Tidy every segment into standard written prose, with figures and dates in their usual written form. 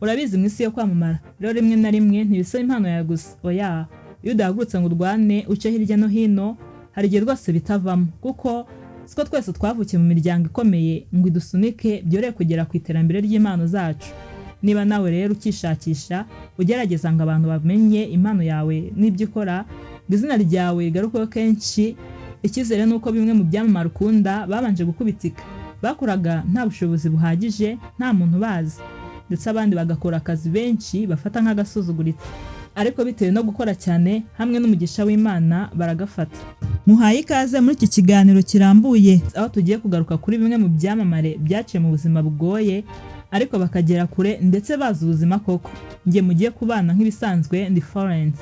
urabizi mu isi yo kwamamara rero rimwe na rimwe ntibisaba impano yawe gusa oya iyo udahagurutse ngo urwane uce hirya no hino hari igihe rwose bitavamo kuko siko twese twavukiye mu miryango ikomeye ngo idusunike byore kugera ku iterambere ry'impano zacu niba nawe rero ukishakisha ugerageza ngo abantu bamenye impano yawe n'ibyo ukora izina ryawe rigarukaho kenshi ikizere nuko bimwe mu byamamara ukunda babanje gukubitika bakoraga nta bushobozi buhagije nta muntu bazi ndetse abandi bagakora akazi benshi bafata nk'agasuzuguritse ariko bitewe no gukora cyane hamwe n'umugisha w'Imana baragafata muhaye ikaze muri iki kiganiro kirambuye aho tugiye kugaruka kuri bimwe mu byamamare byaciye mu buzima bugoye ariko bakagera kure ndetse bazi ubuzima koko ngiye mugiye kubana nk'ibisanzwe ndi Florence.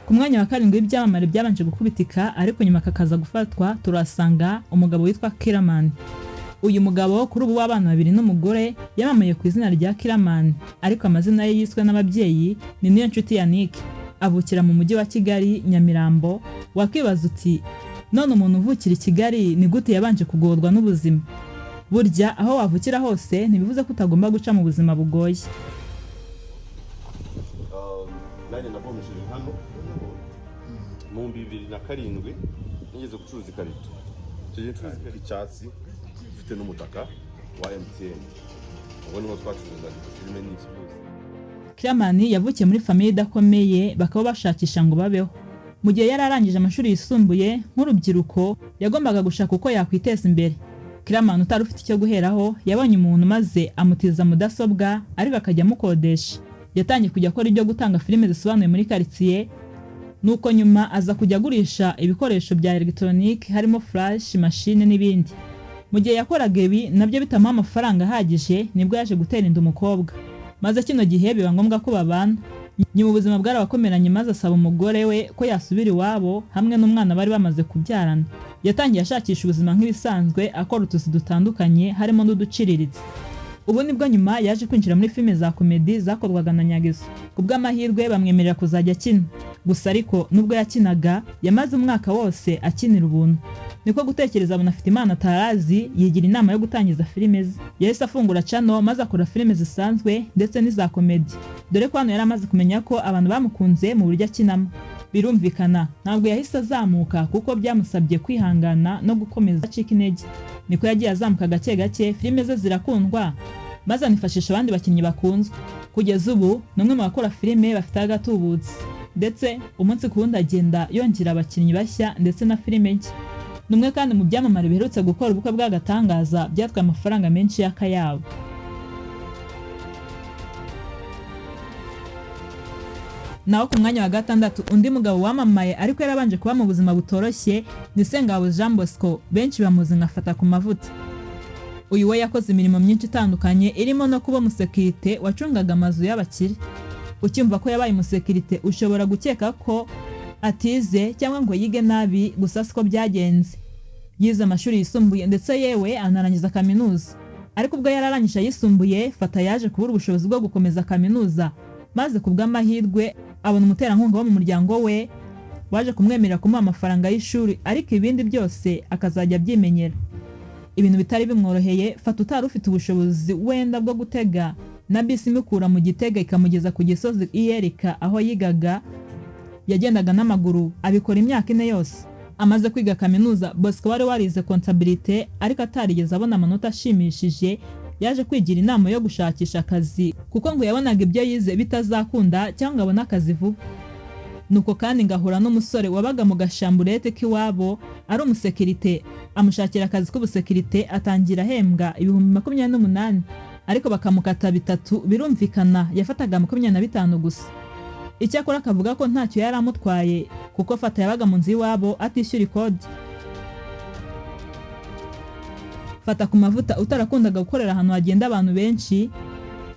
Ku mwanya wa karindwi w'ibyamamare byabanje gukubitika ariko nyuma kakaza gufatwa turasanga umugabo witwa Kiraman. Uyu mugabo kuri ubu w'abana babiri n'umugore yamamaye ku izina rya Kiraman ariko amazina ye yiswe n'ababyeyi ni Niyonshuti Yannick. Avukira mu mujyi wa Kigali Nyamirambo. Wakibaza uti none umuntu uvukira i Kigali ni gute yabanje kugorwa n'ubuzima? Burya aho wavukira hose ntibivuze ko utagomba guca mu buzima bugoye. Nanye navomesheje hano mu 2007 nigeze gucuruza ikarito. Cyo ncuruza icyatsi ufite n'umutaka wa MTN. Ubwo niho twacuruza filime n'ikiguzi. Kiraman yavukiye muri famille idakomeye bakaba bashakisha ngo babeho. Mu gihe yari arangije amashuri yisumbuye nk'urubyiruko yagombaga gushaka uko yakwiteza imbere. Kiraman utari ufite icyo guheraho yabonye umuntu maze amutiza mudasobwa ariko akajya mukodesha. Yatangiye kujya akora ibyo gutanga filime zisobanuye muri quartier nuko nyuma aza kujya agurisha ibikoresho bya electronique harimo flash machine n'ibindi. Mu gihe yakoraga ibi nabyo bitamuha amafaranga ahagije nibwo yaje gutera inda umukobwa. Maze kino gihe biba ngombwa ko babana. Nyuma ubuzima bwarabakomeranye maze asaba umugore we ko yasubira iwabo hamwe n'umwana bari bamaze kubyarana. Yatangiye ashakisha ubuzima nk'ibisanzwe akora utuzi dutandukanye harimo n'uduciriritse. Ubu nibwo nyuma yaje kwinjira muri filime za komedi zakorwaga na Nyagiso. Kubw'amahirwe bamwemerera kuzajya akina. Gusa ariko nubwo yakinaga yamaze umwaka wose akinira ubuntu. Niko gutekereza abona afite imana atarazi yigira inama yo gutangiza filime ze. Yahise afungura channel maze akora filime zisanzwe ndetse n'iza komedi. Dore ko hano yari amaze kumenya ko abantu bamukunze mu buryo akinamo. Birumvikana ntabwo yahise azamuka kuko byamusabye kwihangana no gukomeza acika intege. Niko yagiye azamuka gake gake filime ze zirakundwa maze anifashisha abandi bakinnyi bakunzwe. Kugeza ubu numwe mu bakora filime bafite agatubutse ndetse umunsi ku wundi agenda yongera abakinnyi bashya ndetse na filime nshya. Numwe kandi mu byamamare biherutse gukora ubukwe bw'agatangaza byatwaye amafaranga menshi y'akayabo. Naho ku mwanya wa gatandatu undi mugabo wamamaye ariko yarabanje kuba mu buzima butoroshye ni Sengabo Jean Bosco benshi bamuzi nkafata ku mavuta. Uyu we yakoze imirimo myinshi itandukanye irimo no kuba umusekirite wacungaga amazu y'abakire. Ukimva ko yabaye umusekirite ushobora gukeka ko atize cyangwa ngo yige nabi gusa siko byagenze. Yize amashuri yisumbuye ndetse yewe anarangiza kaminuza. Ariko ubwo yararangije yisumbuye fata yaje kubura ubushobozi bwo gukomeza kaminuza. Maze kubw'amahirwe abona umuterankunga wo mu muryango we waje kumwemerera kumuha amafaranga y'ishuri ariko ibindi byose akazajya byimenyera. Ibintu bitari bimworoheye fata utari ufite ubushobozi wenda bwo gutega na bisi imukura mu Gitega ikamugeza ku Gisozi iyereka aho yigaga. Yagendaga n'amaguru abikora imyaka 4 yose. Amaze kwiga kaminuza Bosco wari warize comptabilité ariko atarigeze abona amanota ashimishije yaje kwigira inama yo gushakisha akazi kuko ngo yabonaga ibyo yize bitazakunda cyangwa abona akazi vuba. Nuko kandi ngahura n'umusore wabaga mu gashamburete k'iwabo ari umusekirite amushakira akazi k'ubusekirite atangira hembwa 28,000 ariko bakamukata 3 birumvikana yafataga 25 gusa. Icyakora akavuga ko ntacyo yari amutwaye kuko fata yabaga mu nzu iwabo atishyura ikode. Fata ku mavuta utarakundaga gukorera ahantu hagenda abantu benshi.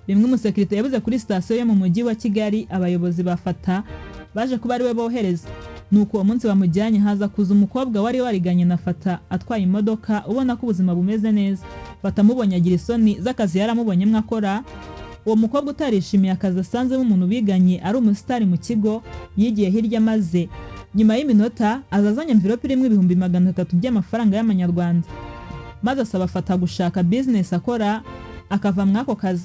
Rimwe umusekirite yabuze kuri station yo mu mujyi wa Kigali abayobozi bafata baje kuba ari we bohereza. Nuko uwo munsi bamujyanye haza kuza umukobwa wari wariganye na fata atwaye imodoka ubona ko ubuzima bumeze neza. Fata mubonye agira isoni z'akazi yaramubonye mwakora. Uwo mukobwa utarishimiye akazi asanzemo umuntu biganye ari umusitari mu kigo yigiye hirya maze nyuma y'iminota azazanye envelope irimo 300 by'amafaranga y'amanyarwanda maze asaba Fata gushaka business akora akava mwako kazi.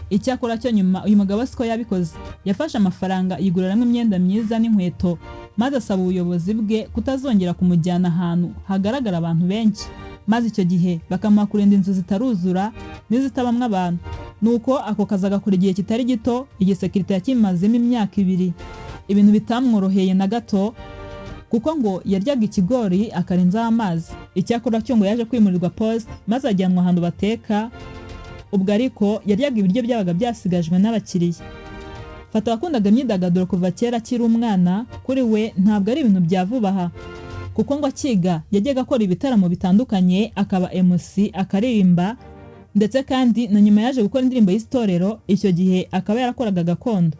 Icyakora cyo nyuma uyu mugabo siko yabikoze, yafashe amafaranga yiguriramo imyenda myiza n'inkweto maze asaba ubuyobozi bwe kutazongera kumujyana ahantu hagaragara abantu benshi, maze icyo gihe bakamuha kurinda inzu zitaruzura n'izitabamwe abantu. Nuko ako kazi agakora igihe kitari gito, igisekirite yakimazemo imyaka 2. Ibintu bitamworoheye na gato kuko ngo yaryaga ikigori akarenzaho amazi. Icyakora cyo ngo yaje kwimurirwa post maze ajyanwa ahantu bateka, ubwo ariko yaryaga ibiryo byabaga byasigajwe n'abakiriya. Fata wakundaga imyidagaduro kuva kera akiri umwana, kuri we ntabwo ari ibintu bya vubaha kuko ngo akiga yajyaga akora ibitaramo bitandukanye, akaba MC akaririmba, ndetse kandi na nyuma yaje gukora indirimbo y'istorero. Icyo gihe akaba yarakoraga gakondo.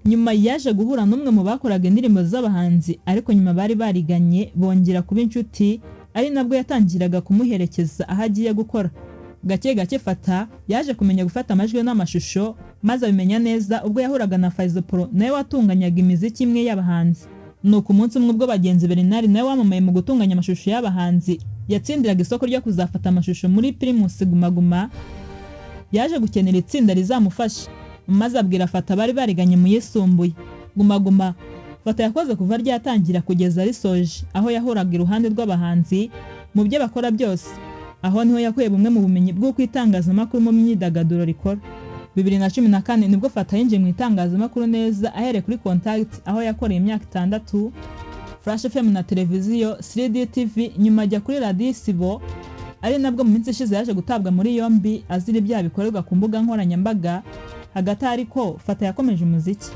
Nyuma yaje guhura n'umwe mu bakoraga indirimbo z'abahanzi, ariko nyuma bari bariganye bongera kuba inshuti, ari nabwo yatangiraga kumuherekeza aho agiye gukora. Gake gake Fata yaje kumenya gufata amajwi n'amashusho maze abimenya neza ubwo yahuraga na Faizo Pro nawe watunganyaga imiziki imwe y'abahanzi. Nuko umunsi umwe ubwo bagenzi Bernard nawe wamamaye mu gutunganya amashusho y'abahanzi yatsindiraga isoko ryo kuzafata amashusho muri Primus Guma Guma, yaje gukenera itsinda rizamufasha maze abwira Fata bari bariganye mu yisumbuye. Guma Guma Fata yakoze kuva ryatangira kugeza risoje, aho yahoraga iruhande rw'abahanzi mu byo bakora byose. Aho niho yakuye bumwe mu bumenyi bwo kwitangazamakuru mu myidagaduro rikora. 2014 nibwo Fata yinjiye mu itangazamakuru neza ahereye kuri Contact, aho yakoreye imyaka 6, Flash FM na televiziyo 3D TV, nyuma ajya kuri Radio Isibo, ari nabwo mu minsi ishize yaje gutabwa muri yombi azira ibyaha bikorerwa ku mbuga nkoranyambaga. Hagati ariko Fata yakomeje umuziki.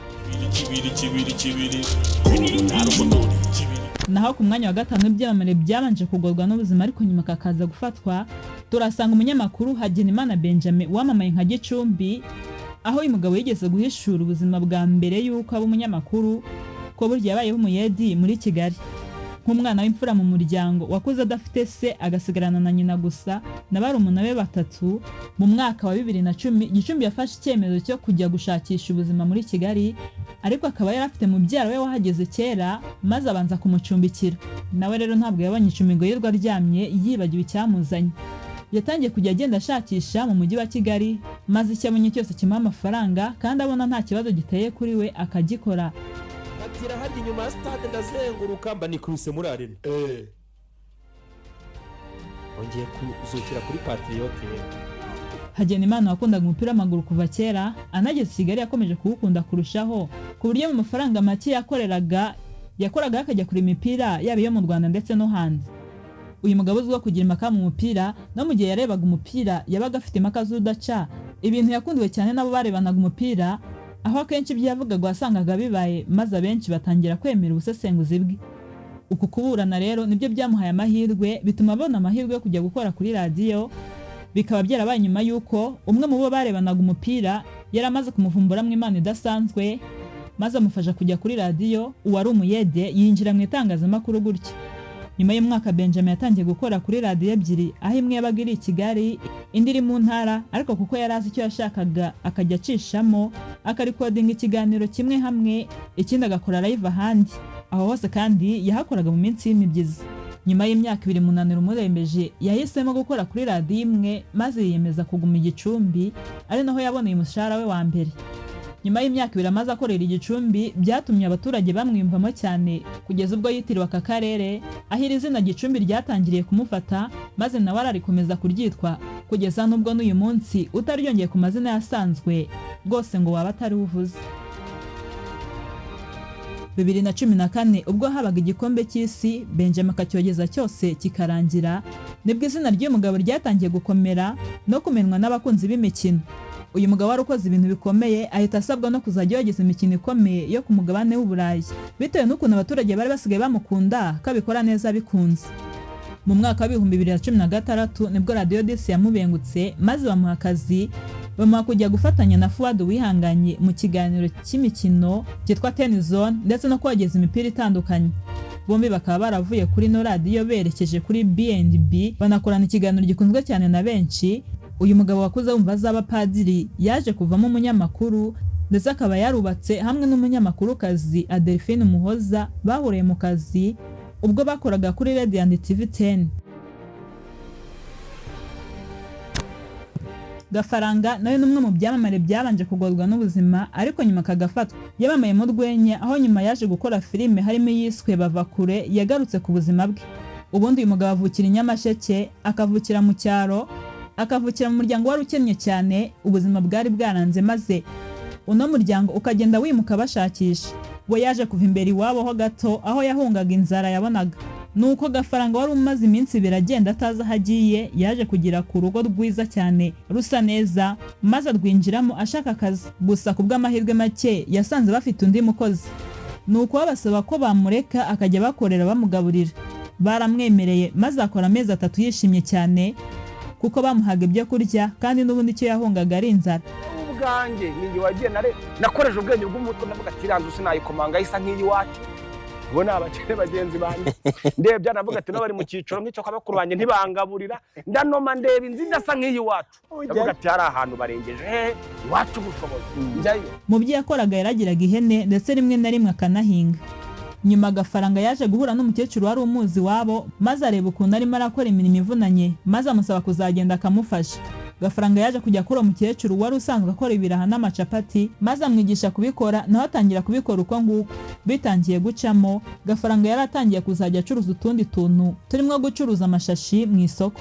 Naho ku mwanya wa 5 ibyamamare byabanje kugorwa n'ubuzima ariko nyuma kakaza gufatwa, turasanga umunyamakuru Hagenimana Benjamin wamamaye nka Gicumbi, aho uyu mugabo yigeze guhishura ubuzima bwa mbere yuko aba umunyamakuru ko burya yabayeho umuyedi muri Kigali. Nk'umwana w'imfura mu muryango wakuze adafite se agasigarana na nyina gusa na barumuna be 3, mu mwaka wa 2010 Gicumbi yafashe icyemezo cyo kujya gushakisha ubuzima muri Kigali, ariko akaba yarafite mubyara we wahageze kera maze abanza kumucumbikira. Nawe rero ntabwo yabonye icumbi ngo yirwa aryamye yibagiwe icyamuzanye. Yatangiye kujya agenda ashakisha mu mujyi wa Kigali, maze icyabonye cyose kimuha amafaranga kandi abona nta kibazo giteye kuri we akagikora. Atira harya inyuma ya stade ndazenguruka mba nikubise muri arena. Ongeye kuzukira kuri Patriote. Hagenimana wakundaga umupira w'amaguru kuva kera, anageze Kigali yakomeje kuwukunda kurushaho, ku buryo mu mafaranga make yakoraga akajya kuri imipira yaba iyo mu Rwanda ndetse no hanze. Uyu mugabo uzwiho kugira impaka mu mupira, no mu gihe yarebaga umupira yabaga afite impaka z'udaca, ibintu yakundiwe cyane nabo barebanaga umupira, aho akenshi ibyo yavugaga wasangaga bibaye maze abenshi batangira kwemera ubusesenguzi bwe. Uku kuburana rero nibyo byamuhaye amahirwe, bituma abona amahirwe yo kujya gukora kuri radio. Bikaba byarabaye nyuma yuko umwe mu bo barebanaga umupira yaramaze kumuvumbura mu Imana idasanzwe, maze amufasha kujya kuri radio. Uwari umuyede yinjira mu itangazamakuru gutyo. Nyuma y'umwaka Benjamin yatangiye gukora kuri radio ebyiri, aho imwe yabaga iri Kigali indi iri mu ntara, ariko kuko yari azi icyo yashakaga akajya acishamo akarikodinga ikiganiro kimwe hamwe, ikindi agakora live ahandi. Aho hose kandi yahakoraga mu minsi y'imibyizi. Nyuma y'imyaka 2 munaniro umurembeje yahisemo gukora kuri radio imwe, maze yiyemeza kuguma Igicumbi, ari naho yaboneye umushahara we wa mbere. Nyuma y'imyaka 2 amaze akorera Igicumbi, byatumye abaturage bamwiyumvamo cyane kugeza ubwo yitiriwe aka karere, aho iri zina Gicumbi ryatangiriye kumufata, maze nawe ararikomeza kuryitwa kugeza n'ubwo n'uyu munsi utaryongeye ku mazina yasanzwe rwose ngo waba atari uvuze. 2014 ubwo habaga igikombe cy'isi, Benjamin akacyogeza cyose kikarangira, nibwo izina ry'uyu mugabo ryatangiye gukomera no kumenwa n'abakunzi b'imikino. Uyu mugabo wari ukoze ibintu bikomeye, ahita asabwa no kuzajya yogeza imikino ikomeye yo ku mugabane w'Uburayi, bitewe n'ukuntu abaturage bari basigaye bamukunda kabikora neza bikunze. Mu mwaka wa 2016 nibwo Radio DC yamubengutse, maze bamuha akazi, bamuha kujya gufatanya na Fuad Wihanganye mu kiganiro cy'imikino cyitwa Ten Zone, ndetse no kogeza imipira itandukanye. Bombi bakaba baravuye kuri no radio berekeje kuri BNB, banakorana ikiganiro gikunzwe cyane na benshi. Uyu mugabo wakuze wumva azaba padiri yaje kuvamo umunyamakuru, ndetse akaba yarubatse hamwe n'umunyamakurukazi Adelphine Muhoza bahuriye mu kazi ubwo bakoraga kuri Radiant TV 10. Gafaranga nayo numwe mu byamamare byabanje kugorwa n'ubuzima ariko nyuma kagafatwa. Yabamaye mu rwenya aho nyuma yaje gukora filime harimo yiswe Bavakure yagarutse ku buzima bwe. Ubundi uyu mugabo avukira Nyamasheke, akavukira mu cyaro, akavukira mu muryango wari ukennye cyane, ubuzima bwari bwaranze maze uno muryango ukagenda wimuka bashakisha. We yaje kuva imbere iwabo ho gato aho yahungaga inzara yabonaga. Nuko Gafaranga wari umaze iminsi biragenda ataza hagiye yaje kugira ku rugo rwiza cyane rusa neza maze rwinjiramo ashaka akazi. Gusa kubw'amahirwe make yasanze bafite undi mukozi. Nuko babasaba ko bamureka akajya bakorera bamugaburira. Baramwemereye maze akora amezi 3 yishimye cyane kuko bamuhaga ibyo kurya kandi n'ubundi icyo yahungaga ari inzara. Ubwanjye ninjye wagiye nakoreje ubwenge bw'umutwe navuga ati ranzu sinayikomanga isa nk'iyi wacu. Ubona abakene bagenzi bandi ndebye navuga ati no bari mu cyiciro nk'icyo kwabakuru banje ntibangaburira ndanoma ndebe inzi ndasa nk'iyi wacu. Navuga ati hari ahantu barengeje iwacu bushobozi njyayo. Mu byo yakoraga yaragiraga ihene ndetse rimwe na rimwe akanahinga. Nyuma Gafaranga yaje guhura n'umukecuru wari umuzi wabo maze areba ukuntu arimo arakora imirimo ivunanye maze amusaba kuzagenda akamufasha. Gafaranga yaje kujya kuri umukecuru wari usanzwe akora ibiraha n'amacapati maze amwigisha kubikora naho atangira kubikora uko nguko. Bitangiye gucamo Gafaranga yaratangiye kuzajya acuruza utundi tuntu turimo gucuruza amashashi mu isoko.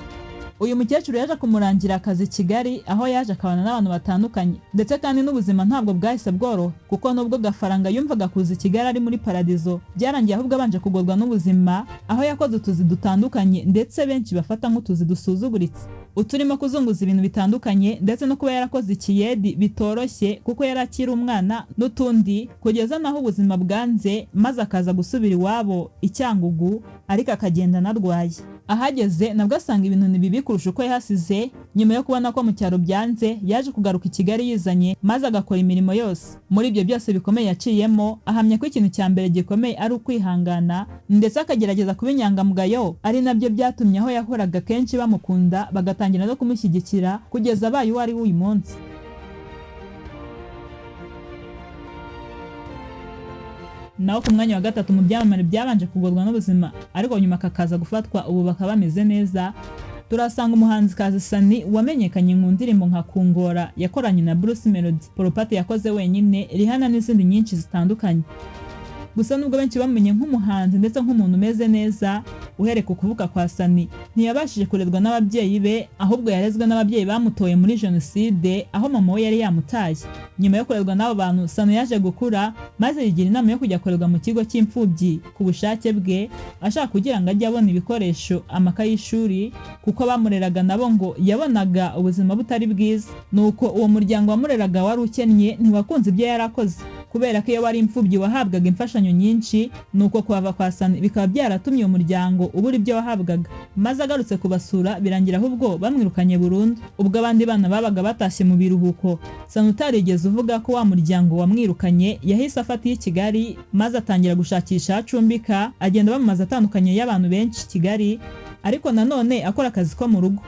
Uyu mukecuru yaje kumurangira akazi Kigali aho yaje akabana n'abantu batandukanye ndetse kandi n'ubuzima ntabwo bwahise bworoha kuko nubwo Gafaranga yumvaga kuza Kigali ari muri paradizo byarangiye ahubwo abanje kugorwa n'ubuzima aho yakoze utuzi dutandukanye ndetse benshi bafata nk'utuzi dusuzuguritse. Uturimo kuzunguza ibintu bitandukanye ndetse no kuba yarakoze ikiyedi bitoroshye kuko yarakira umwana n'utundi kugeza naho ubuzima bwanze maze akaza gusubira iwabo Icyangugu ariko akagenda narwaye. Ahageze nabwo asanga ibintu nibibi kurusha uko yahasize. Nyuma yo kubona ko mu cyaro byanze yaje kugaruka i Kigali yizanye maze agakora imirimo yose. Muri ibyo byose bikomeye yaciyemo ahamya ko ikintu cya mbere gikomeye ari ukwihangana ndetse akagerageza kubinyangamugayo ari nabyo byatumye aho yahoraga kenshi bamukunda bagatangira no kumushyigikira kugeza abaye uwo ari uyu munsi. Naho ku mwanya wa gatatu mu byamamare byabanje kugorwa n'ubuzima ariko nyuma kakaza gufatwa ubu bakaba bameze neza. Turasanga umuhanzikazi Sani wamenyekanye mu ndirimbo nka Kungora yakoranye na Bruce Melody, Poropati yakoze wenyine, Rihanna n'izindi nyinshi zitandukanye. Gusa nubwo benshi bamenye nk'umuhanzi ndetse nk'umuntu umeze neza uhereka ukuvuka kwa Sani ntiyabashije kurerwa n'ababyeyi be ahubwo yarezwe n'ababyeyi bamutoye muri jenoside aho mama we yari yamutaye. Nyuma yo kurerwa n'abo bantu Sani yaje gukura maze yigira inama yo kujya korerwa mu kigo cy'imfubyi ku bushake bwe ashaka kugira ngo ajye abona ibikoresho amakaye y'ishuri kuko bamureraga nabo ngo yabonaga ubuzima butari bwiza. Nuko uwo muryango wamureraga wari ukennye ntiwakunze ibyo yarakoze kubera ko iyo wari imfubyi wahabwaga imfashanyo nyinshi. Nuko kwava kwa Sani bikaba byaratumye umuryango ubura ibyo wahabwaga maze agarutse kubasura birangira ahubwo bamwirukanye burundu. Ubwo abandi bana babaga batashye mu biruhuko Sani utarigeze uvuga ko wa muryango wamwirukanye yahise afata i Kigali maze atangira gushakisha acumbika agenda bamaze atandukanye y'abantu benshi Kigali ariko nanone akora akazi ko mu rugo.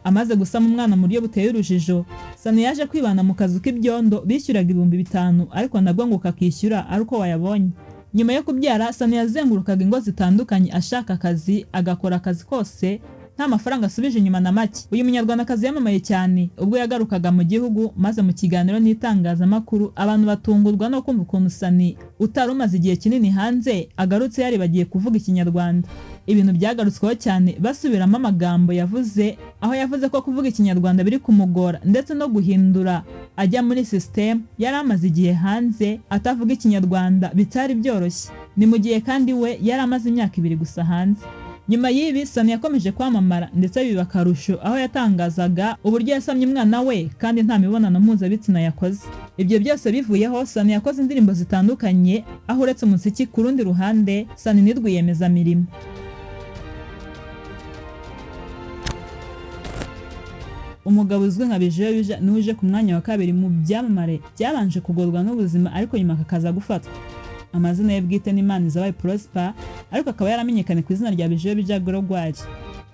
Amaze gusama umwana muri yo buteye urujijo Sani yaje kwibana mu kazu k'ibyondo bishyuraga 5,000 ariko nabwo ngo kakishyura ari uko wayabonye. Nyuma yo kubyara Sani yazengurukaga ingo zitandukanye ashaka akazi agakora akazi kose nta mafaranga asubije inyuma na make. Uyu munyarwandakazi yamamaye cyane ubwo yagarukaga mu gihugu maze mu kiganiro n'itangazamakuru abantu batungurwa no kumva ukuntu Sani utarumaze igihe kinini hanze agarutse yari bagiye kuvuga ikinyarwanda. Ibintu byagarutsweho cyane basubiramo amagambo yavuze aho yavuze ko kuvuga ikinyarwanda biri kumugora ndetse no guhindura ajya muri system yari amaze igihe hanze atavuga ikinyarwanda bitari byoroshye. Ni mu gihe kandi we yari amaze imyaka 2 gusa hanze. Nyuma y'ibi Sani yakomeje kwamamara ndetse biba karusho aho yatangazaga uburyo yasamye umwana we kandi nta mibonano mpuzabitsina yakoze. Ibyo byose bivuyeho Sani yakoze indirimbo zitandukanye aho uretse umuziki ku rundi ruhande Sani ni rwiyemezamirimo. Umugabo uzwi nka BYABANJE nuje ku mwanya wa 2 mu byamamare byabanje kugorwa n'ubuzima ariko nyuma kakaza gufatwa. Amazina ye bwite ni Imanizabaye Prosper ariko akaba yaramenyekanye ku izina rya BYABANJE.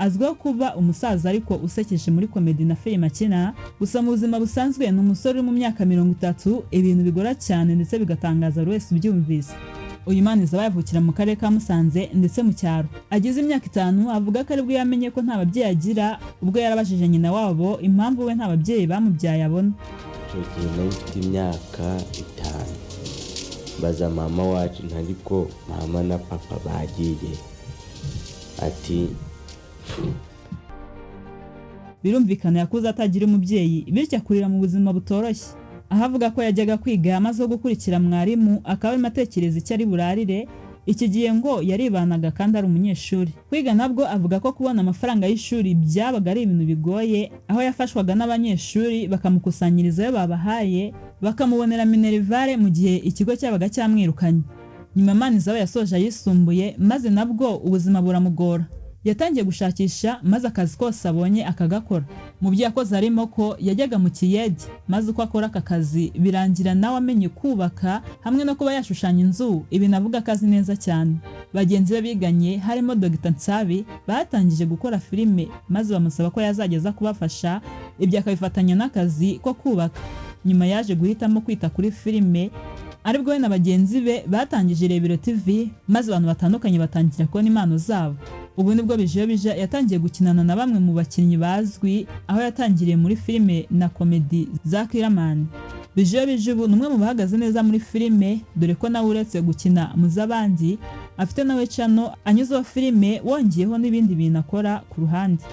azwiho kuba umusaza ariko usekeje muri komedi na filime akina, gusa mu buzima busanzwe ni umusore uri mu myaka 30, ibintu bigora cyane ndetse bigatangaza buri wese ubyumvise. Uyu Manizaba yavukira mu karere ka Musanze ndetse mu cyaro. Agize imyaka 5 avuga ko aribwo yamenye ko nta babyeyi agira, ubwo yarabajije nyina wabo impamvu we nta babyeyi bamubyaye abona. Cyo nafite imyaka 5 baza mama wacu ntariko mama na papa bagiye ati birumvikana yakuze atagira umubyeyi bityo akurira mu buzima butoroshye. Aho avuga ko yajyaga kwiga amaze gukurikira mwarimu akaba arimo atekereza icyo ari burarire, iki gihe ngo yaribanaga kandi ari umunyeshuri. Kwiga nabwo avuga ko kubona amafaranga y'ishuri byabaga ari ibintu bigoye, aho yafashwaga n'abanyeshuri bakamukusanyiriza ayo babahaye bakamubonera minerivare mu gihe ikigo cyabaga cyamwirukanye. Nyuma Manizaba yasoje ayisumbuye maze nabwo ubuzima buramugora. Yatangiye gushakisha maze akazi kose abonye akagakora. Mu byo yakoze harimo ko yajyaga mu kiyede maze uko akora aka kazi birangira nawe amenye kubaka hamwe no kuba yashushanya inzu, ibi navuga akazi neza cyane. Bagenzi be biganye harimo Dr. Nsabi batangije gukora filime maze bamusaba ko yazageza kubafasha, ibyo akabifatanya n'akazi ko kubaka. Nyuma yaje guhitamo kwita kuri filime, aribwo we na bagenzi be batangije iREBERE TV maze abantu batandukanye batangira kubona impano zabo. Ubu nibwo bije yatangiye gukinana na bamwe mu bakinnyi bazwi, aho yatangiriye muri filime na komedi za Kiramani. Bije ubu numwe mu bahagaze neza muri filime, dore ko nawe uretse gukina mu z'abandi afite nawe channel anyuzeho filime wongiyeho n'ibindi bintu akora ku ruhande.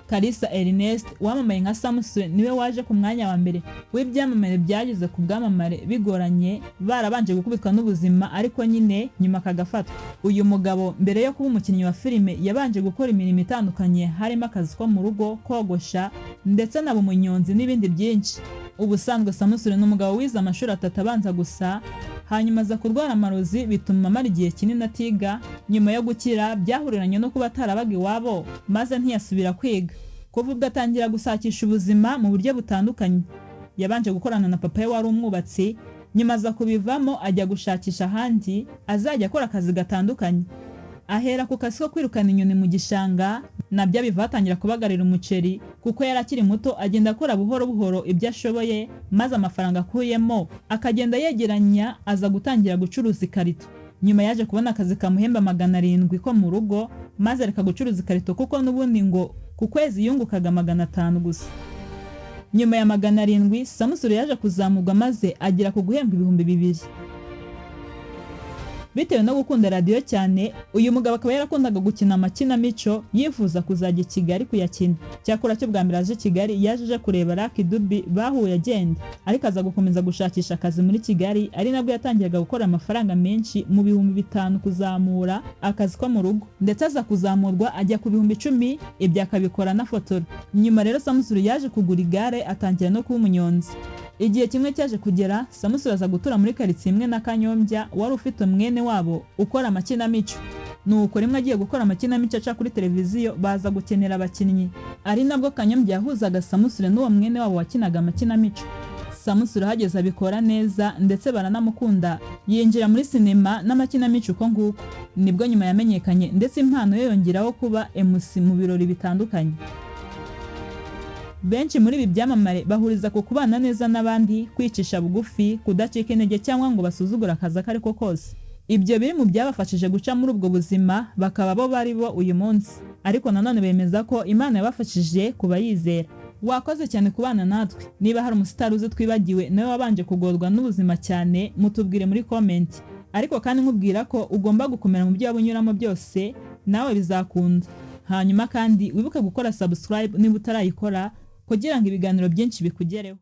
Kalisa Ernest wamamaye nka Samusure niwe waje ku mwanya wa mbere w'ibyamamare byageze ku bwamamare bigoranye, barabanje gukubitwa n'ubuzima ariko nyine nyuma akagafatwa. Uyu mugabo mbere yo kuba umukinnyi wa filime yabanje gukora imirimo itandukanye harimo akazi ko mu rugo, kogosha ndetse na umunyonzi n'ibindi byinshi. Ubusanzwe Samusure n'umugabo wize amashuri 3 abanza gusa, hanyuma aza kurwara amarozi bituma amara igihe kinini atiga. Nyuma yo gukira byahuriranye no kuba atarabaga iwabo maze ntiyasubira kwiga. Kuva ubwo atangira gusakisha ubuzima mu buryo butandukanye. Yabanje gukorana na papa we wari umwubatsi, nyuma aza kubivamo ajya gushakisha ahandi azajya akora akazi gatandukanye. Ahera ku kazi ko kwirukana inyoni mu gishanga, nabyo bivatangira kubagarira umuceri kuko yarakiri muto, agenda akora buhoro buhoro ibyo ashoboye maze amafaranga akuyemo akagenda yegeranya aza gutangira gucuruza ikarito. Nyuma yaje kubona akazi kamuhemba 700 ko mu rugo maze reka gucuruza ikarito kuko n'ubundi ngo ku kwezi yungukaga 500 gusa. Nyuma ya 700 Samusure yaje kuzamurwa maze agira ku guhembwa 2000. Bitewe no gukunda radio cyane, uyu mugabo akaba yarakundaga gukina amakinamico, yifuza kuzajya i Kigali kuyakina. Cyakora cyo bwa mbere aje Kigali yaje kureba Lucky Dube bahuye agenda, ariko aza gukomeza gushakisha akazi muri Kigali, ari nabwo yatangiraga gukora amafaranga menshi mu 5,000 kuzamura akazi ko mu rugo, ndetse aza kuzamurwa ajya ku 10,000, ibyo akabikora na fotora. Nyuma rero Samusure yaje kugura igare atangira no kuba umunyonzi. Igihe kimwe cyaje kugera Samusure aza gutura muri karitsiye imwe na Kanyombya wari ufite mwene wabo ukora amakinamico. Nuko rimwe agiye gukora amakinamico aca kuri televiziyo baza gukenera abakinnyi, ari nabwo Kanyombya yahuzaga Samusure n'uwo mwene wabo wakinaga amakinamico. Samusure hageze abikora neza ndetse baranamukunda, yinjira muri sinema n'amakinamico uko nguko. Nibwo nyuma yamenyekanye ndetse impano ye yongeraho kuba MC mu birori bitandukanye. Benshi muri ibi byamamare bahuriza ku kubana neza n'abandi, kwicisha bugufi, kudacika intege cyangwa ngo basuzugura akazi ariko kose. Ibyo biri mu byabafashije guca muri ubwo buzima bakaba bo bari bo uyu munsi, ariko nanone bemeza ko Imana yabafashije kuba yizera. Wakoze cyane kubana natwe. Niba hari umusitari uzi twibagiwe nawe wabanje kugorwa n'ubuzima cyane, mutubwire muri comment. Ariko kandi nkubwira ko ugomba gukomera mu byo wabunyuramo byose, nawe bizakunda. Hanyuma kandi wibuke gukora subscribe niba utarayikora, kugira ngo ibiganiro byinshi bikugereho.